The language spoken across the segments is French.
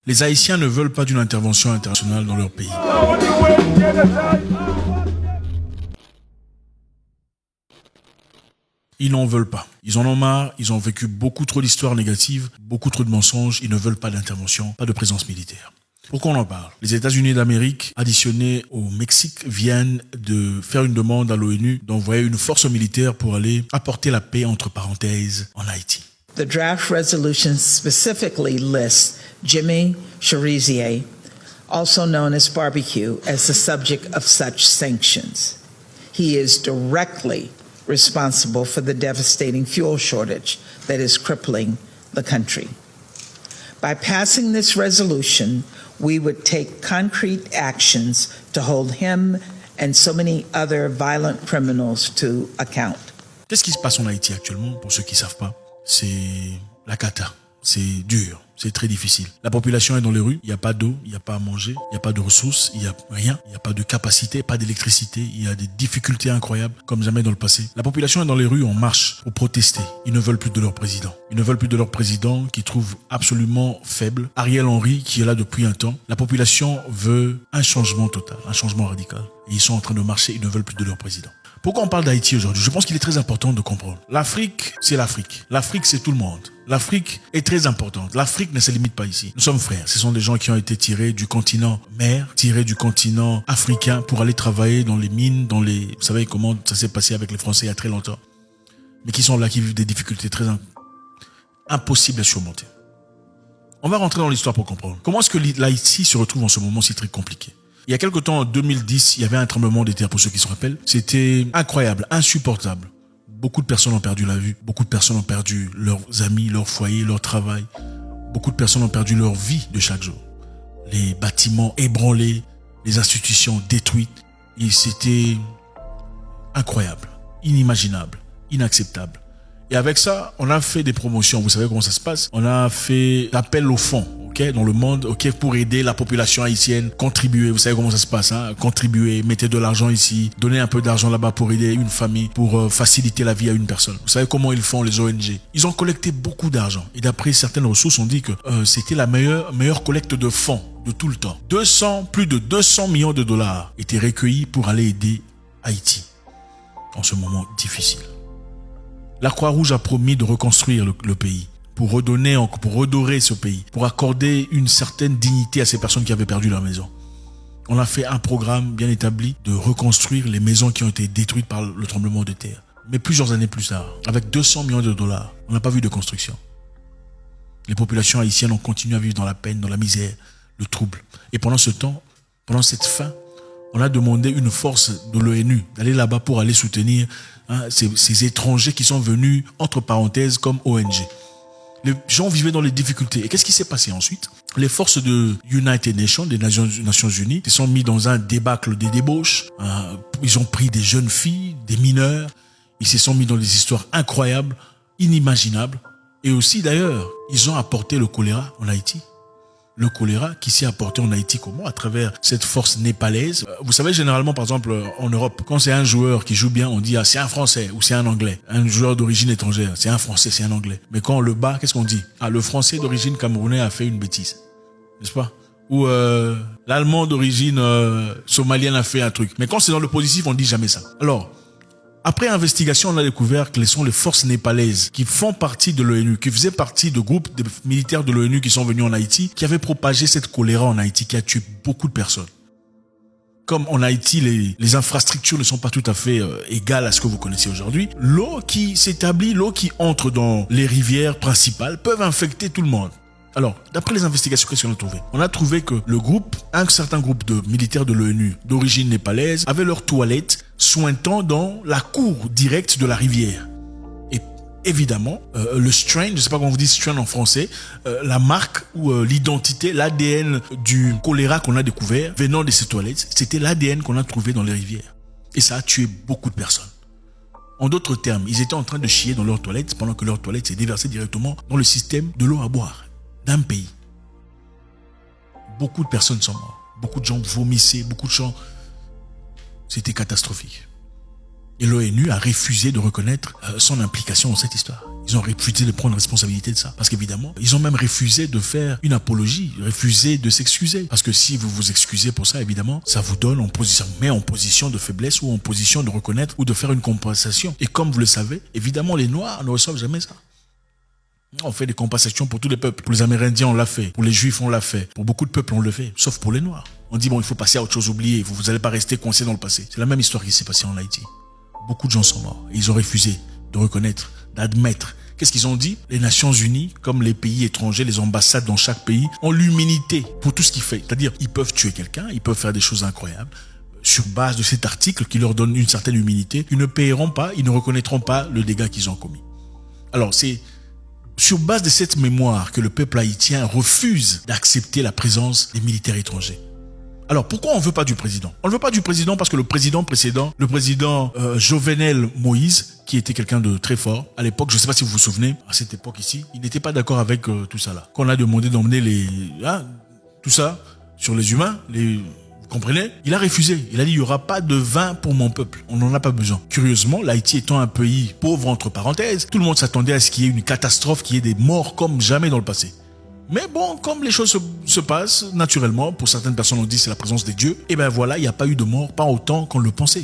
Les Haïtiens ne veulent pas d'une intervention internationale dans leur pays. Ils n'en veulent pas. Ils en ont marre, ils ont vécu beaucoup trop d'histoires négatives, beaucoup trop de mensonges, ils ne veulent pas d'intervention, pas de présence militaire. Pourquoi on en parle? Les États-Unis d'Amérique, additionnés au Mexique, viennent de faire une demande à l'ONU d'envoyer une force militaire pour aller apporter la paix, entre parenthèses, en Haïti. The draft resolution specifically lists Jimmy Cherizier, also known as Barbecue, as the subject of such sanctions. He is directly responsible for the devastating fuel shortage that is crippling the country. By passing this resolution, we would take concrete actions to hold him and so many other violent criminals to account. Qu'est-ce qui se passe en Haïti actuellement, pour ceux qui ne savent pas? C'est la cata. C'est dur, c'est très difficile. La population est dans les rues, il n'y a pas d'eau, il n'y a pas à manger, il n'y a pas de ressources, il n'y a rien, il n'y a pas de capacité, pas d'électricité, il y a des difficultés incroyables comme jamais dans le passé. La population est dans les rues en marche pour protester. Ils ne veulent plus de leur président. Ils ne veulent plus de leur président qu'ils trouvent absolument faible. Ariel Henry qui est là depuis un temps. La population veut un changement total, un changement radical. Et ils sont en train de marcher, ils ne veulent plus de leur président. Pourquoi on parle d'Haïti aujourd'hui? Je pense qu'il est très important de comprendre. L'Afrique, c'est l'Afrique. L'Afrique, c'est tout le monde. L'Afrique est très importante. L'Afrique ne se limite pas ici. Nous sommes frères. Ce sont des gens qui ont été tirés du continent mère, tirés du continent africain pour aller travailler dans les mines, vous savez comment ça s'est passé avec les Français il y a très longtemps. Mais qui sont là, qui vivent des difficultés très impossibles à surmonter. On va rentrer dans l'histoire pour comprendre. Comment est-ce que l'Haïti se retrouve en ce moment si très compliqué? Il y a quelque temps, en 2010, il y avait un tremblement de terre, pour ceux qui se rappellent. C'était incroyable, insupportable. Beaucoup de personnes ont perdu la vue. Beaucoup de personnes ont perdu leurs amis, leur foyer, leur travail. Beaucoup de personnes ont perdu leur vie de chaque jour. Les bâtiments ébranlés, les institutions détruites. Et c'était incroyable, inimaginable, inacceptable. Et avec ça, on a fait des promotions. Vous savez comment ça se passe? On a fait l'appel au fond, dans le monde, pour aider la population haïtienne, contribuer. Vous savez comment ça se passe, hein? Contribuer, mettez de l'argent ici, donnez un peu d'argent là-bas pour aider une famille, pour faciliter la vie à une personne. Vous savez comment ils font, les ONG? Ils ont collecté beaucoup d'argent. Et d'après certaines ressources, on dit que c'était la meilleure collecte de fonds de tout le temps. Plus de 200 millions de dollars étaient recueillis pour aller aider Haïti en ce moment difficile. La Croix-Rouge a promis de reconstruire le pays, pour redorer ce pays, pour accorder une certaine dignité à ces personnes qui avaient perdu leur maison. On a fait un programme bien établi de reconstruire les maisons qui ont été détruites par le tremblement de terre. Mais plusieurs années plus tard, avec 200 millions de dollars, on n'a pas vu de construction. Les populations haïtiennes ont continué à vivre dans la peine, dans la misère, le trouble. Et pendant ce temps, pendant cette fin, on a demandé une force de l'ONU d'aller là-bas pour aller soutenir ces étrangers qui sont venus, entre parenthèses, comme ONG. Les gens vivaient dans les difficultés. Et qu'est-ce qui s'est passé ensuite? Les forces de United Nations, des Nations Unies, se sont mis dans un débâcle des débauches. Ils ont pris des jeunes filles, des mineurs. Ils se sont mis dans des histoires incroyables, inimaginables. Et aussi, d'ailleurs, ils ont apporté le choléra en Haïti. Le choléra qui s'est apporté en Haïti comment? À travers cette force népalaise. Vous savez, généralement, par exemple, en Europe, quand c'est un joueur qui joue bien, on dit c'est un Français ou c'est un Anglais. Un joueur d'origine étrangère, c'est un Français, c'est un Anglais. Mais quand on le bat, qu'est-ce qu'on dit? Le Français d'origine camerounaise a fait une bêtise. N'est-ce pas? Ou l'Allemand d'origine somalienne a fait un truc. Mais quand c'est dans le positif, on dit jamais ça. Alors, après investigation, on a découvert que ce sont les forces népalaises qui font partie de l'ONU, qui faisaient partie de groupes de militaires de l'ONU qui sont venus en Haïti, qui avaient propagé cette choléra en Haïti, qui a tué beaucoup de personnes. Comme en Haïti, les infrastructures ne sont pas tout à fait égales à ce que vous connaissez aujourd'hui, l'eau qui s'établit, l'eau qui entre dans les rivières principales peuvent infecter tout le monde. Alors, d'après les investigations, qu'est-ce qu'on a trouvé? On a trouvé que un certain groupe de militaires de l'ONU d'origine népalaise avaient leurs toilettes sointant dans la cour directe de la rivière. Et évidemment, le strain, je ne sais pas comment vous dites strain en français, la marque ou l'identité, l'ADN du choléra qu'on a découvert venant de ces toilettes, c'était l'ADN qu'on a trouvé dans les rivières. Et ça a tué beaucoup de personnes. En d'autres termes, ils étaient en train de chier dans leurs toilettes pendant que leurs toilettes s'est déversées directement dans le système de l'eau à boire d'un pays. Beaucoup de personnes sont mortes. Beaucoup de gens vomissaient, beaucoup de gens... C'était catastrophique. Et l'ONU a refusé de reconnaître son implication dans cette histoire. Ils ont refusé de prendre responsabilité de ça. Parce qu'évidemment, ils ont même refusé de faire une apologie, refusé de s'excuser. Parce que si vous vous excusez pour ça, évidemment, ça vous donne ça vous met en position de faiblesse ou en position de reconnaître ou de faire une compensation. Et comme vous le savez, évidemment, les Noirs ne reçoivent jamais ça. On fait des compensations pour tous les peuples. Pour les Amérindiens, on l'a fait. Pour les Juifs, on l'a fait. Pour beaucoup de peuples, on le fait. Sauf pour les Noirs. On dit, bon, il faut passer à autre chose, oublier. Vous n'allez pas rester coincé dans le passé. C'est la même histoire qui s'est passée en Haïti. Beaucoup de gens sont morts. Et ils ont refusé de reconnaître, d'admettre. Qu'est-ce qu'ils ont dit? Les Nations Unies, comme les pays étrangers, les ambassades dans chaque pays, ont l'immunité pour tout ce qu'ils font. C'est-à-dire, ils peuvent tuer quelqu'un, ils peuvent faire des choses incroyables. Sur base de cet article qui leur donne une certaine immunité, ils ne paieront pas, ils ne reconnaîtront pas le dégât qu'ils ont commis. Alors, c'est sur base de cette mémoire que le peuple haïtien refuse d'accepter la présence des militaires étrangers. Alors, pourquoi on ne veut pas du président? On ne veut pas du président parce que le président précédent, le président Jovenel Moïse, qui était quelqu'un de très fort, à l'époque, je ne sais pas si vous vous souvenez, à cette époque ici, il n'était pas d'accord avec tout ça là. Qu'on a demandé d'emmener tout ça sur les humains, vous comprenez? Il a refusé. Il a dit, il n'y aura pas de vin pour mon peuple. On n'en a pas besoin. Curieusement, l'Haïti étant un pays pauvre, entre parenthèses, tout le monde s'attendait à ce qu'il y ait une catastrophe, qu'il y ait des morts comme jamais dans le passé. Mais bon, comme les choses se passent naturellement, pour certaines personnes on dit c'est la présence des dieux, et ben voilà, il n'y a pas eu de mort, pas autant qu'on le pensait.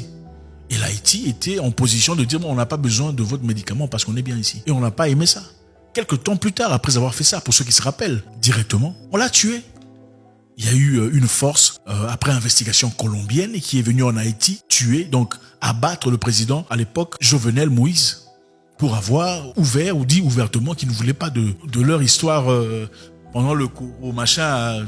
Et l'Haïti était en position de dire, bon, on n'a pas besoin de votre médicament parce qu'on est bien ici. Et on n'a pas aimé ça. Quelques temps plus tard, après avoir fait ça, pour ceux qui se rappellent, directement, on l'a tué. Il y a eu une force, après investigation colombienne, qui est venue en Haïti tuer, donc abattre le président, à l'époque, Jovenel Moïse, pour avoir ouvert ou dit ouvertement qu'ils ne voulaient pas de leur histoire pendant le machin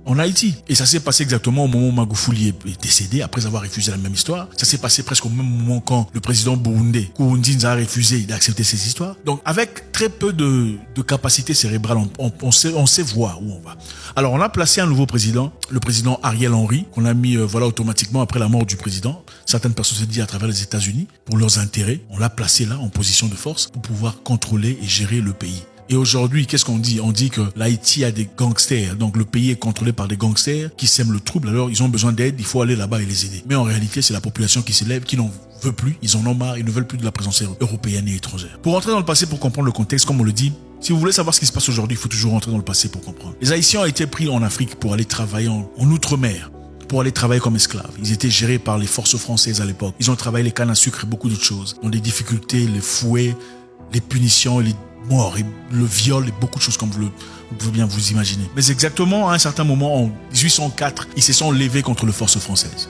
en Haïti. Et ça s'est passé exactement au moment où Magoufouli est décédé, après avoir refusé la même histoire. Ça s'est passé presque au même moment quand le président burundais, Nkurunziza, a refusé d'accepter ces histoires. Donc, avec très peu de capacité cérébrale, on sait voir où on va. Alors, on a placé un nouveau président, le président Ariel Henry, qu'on a mis automatiquement après la mort du président. Certaines personnes se disent à travers les États-Unis, pour leurs intérêts. On l'a placé là, en position de force, pour pouvoir contrôler et gérer le pays. Et aujourd'hui, qu'est-ce qu'on dit? On dit que l'Haïti a des gangsters. Donc le pays est contrôlé par des gangsters qui sèment le trouble. Alors ils ont besoin d'aide, il faut aller là-bas et les aider. Mais en réalité, c'est la population qui s'élève, qui n'en veut plus. Ils en ont marre, ils ne veulent plus de la présence européenne et étrangère. Pour rentrer dans le passé, pour comprendre le contexte, comme on le dit, si vous voulez savoir ce qui se passe aujourd'hui, il faut toujours rentrer dans le passé pour comprendre. Les Haïtiens ont été pris en Afrique pour aller travailler en outre-mer, pour aller travailler comme esclaves. Ils étaient gérés par les forces françaises à l'époque. Ils ont travaillé les cannes à sucre et beaucoup d'autres choses. Dans des difficultés, les fouets, les punitions, les morts, et le viol et beaucoup de choses comme vous pouvez bien vous imaginer. Mais exactement à un certain moment, en 1804, ils se sont levés contre les forces françaises.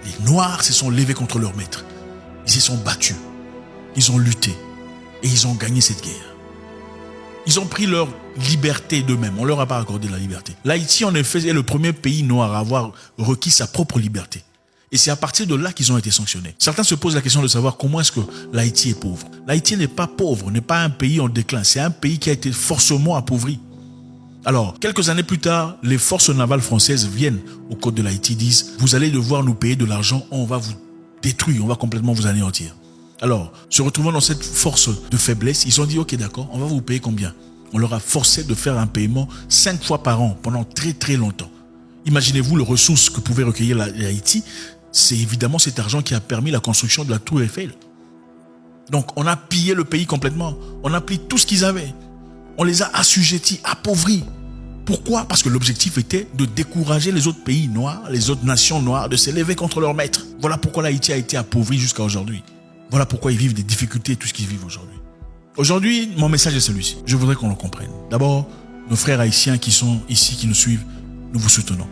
Les Noirs se sont levés contre leurs maîtres. Ils se sont battus. Ils ont lutté. Et ils ont gagné cette guerre. Ils ont pris leur liberté d'eux-mêmes. On ne leur a pas accordé la liberté. L'Haïti, en effet, est le premier pays noir à avoir requis sa propre liberté. Et c'est à partir de là qu'ils ont été sanctionnés. Certains se posent la question de savoir comment est-ce que l'Haïti est pauvre. L'Haïti n'est pas pauvre, n'est pas un pays en déclin. C'est un pays qui a été forcément appauvri. Alors, quelques années plus tard, les forces navales françaises viennent au côte de l'Haïti, disent « Vous allez devoir nous payer de l'argent, on va vous détruire, on va complètement vous anéantir. » Alors, se retrouvant dans cette force de faiblesse, ils ont dit « Ok, d'accord, on va vous payer combien ?» On leur a forcé de faire un paiement 5 fois par an pendant très très longtemps. Imaginez-vous les ressources que pouvait recueillir l'Haïti. C'est évidemment cet argent qui a permis la construction de la tour Eiffel. Donc, on a pillé le pays complètement. On a pris tout ce qu'ils avaient. On les a assujettis, appauvris. Pourquoi? Parce que l'objectif était de décourager les autres pays noirs, les autres nations noires, de s'élever contre leurs maîtres. Voilà pourquoi l'Haïti a été appauvri jusqu'à aujourd'hui. Voilà pourquoi ils vivent des difficultés et tout ce qu'ils vivent aujourd'hui. Aujourd'hui, mon message est celui-ci. Je voudrais qu'on le comprenne. D'abord, nos frères haïtiens qui sont ici, qui nous suivent, nous vous soutenons.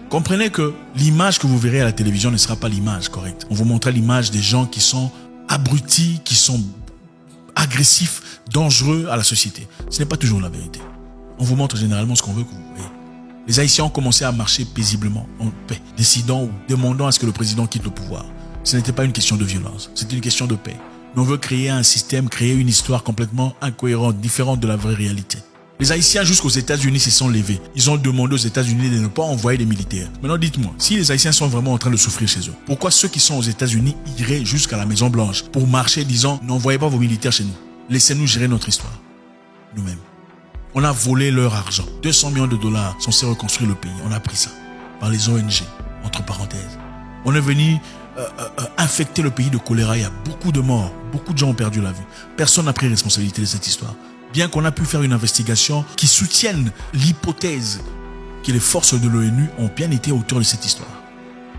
Comprenez que l'image que vous verrez à la télévision ne sera pas l'image correcte. On vous montrera l'image des gens qui sont abrutis, qui sont agressifs, dangereux à la société. Ce n'est pas toujours la vérité. On vous montre généralement ce qu'on veut que vous voyez. Les Haïtiens ont commencé à marcher paisiblement, en paix, décidant ou demandant à ce que le président quitte le pouvoir. Ce n'était pas une question de violence, c'était une question de paix. Mais on veut créer un système, créer une histoire complètement incohérente, différente de la vraie réalité. Les Haïtiens jusqu'aux États-Unis se sont levés. Ils ont demandé aux États-Unis de ne pas envoyer des militaires. Maintenant, dites-moi, si les Haïtiens sont vraiment en train de souffrir chez eux, pourquoi ceux qui sont aux États-Unis iraient jusqu'à la Maison Blanche pour marcher disant « N'envoyez pas vos militaires chez nous. Laissez-nous gérer notre histoire. » Nous-mêmes. On a volé leur argent. 200 millions de dollars censés reconstruire le pays. On a pris ça par les ONG, entre parenthèses. On est venu infecté le pays de choléra. Il y a beaucoup de morts. Beaucoup de gens ont perdu la vue. Personne n'a pris responsabilité de cette histoire. Bien qu'on a pu faire une investigation qui soutienne l'hypothèse que les forces de l'ONU ont bien été auteurs de cette histoire.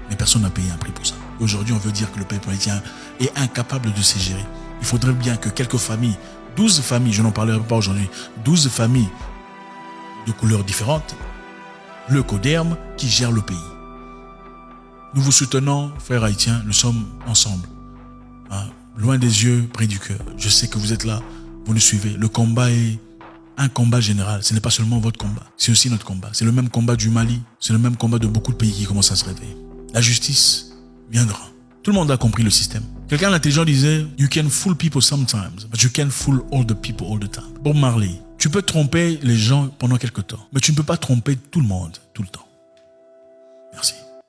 Mais personne n'a payé un prix pour ça. Aujourd'hui, on veut dire que le peuple haïtien est incapable de se gérer. Il faudrait bien que quelques familles, 12 familles, je n'en parlerai pas aujourd'hui, 12 familles de couleurs différentes, le CODERM qui gère le pays. Nous vous soutenons, frères haïtiens, nous sommes ensemble. Hein, loin des yeux, près du cœur. Je sais que vous êtes là, vous nous suivez. Le combat est un combat général. Ce n'est pas seulement votre combat, c'est aussi notre combat. C'est le même combat du Mali, c'est le même combat de beaucoup de pays qui commencent à se réveiller. La justice viendra. Tout le monde a compris le système. Quelqu'un d'intelligent disait « You can fool people sometimes, but you can't fool all the people all the time ». Bob Marley, tu peux tromper les gens pendant quelque temps, mais tu ne peux pas tromper tout le monde tout le temps. Merci.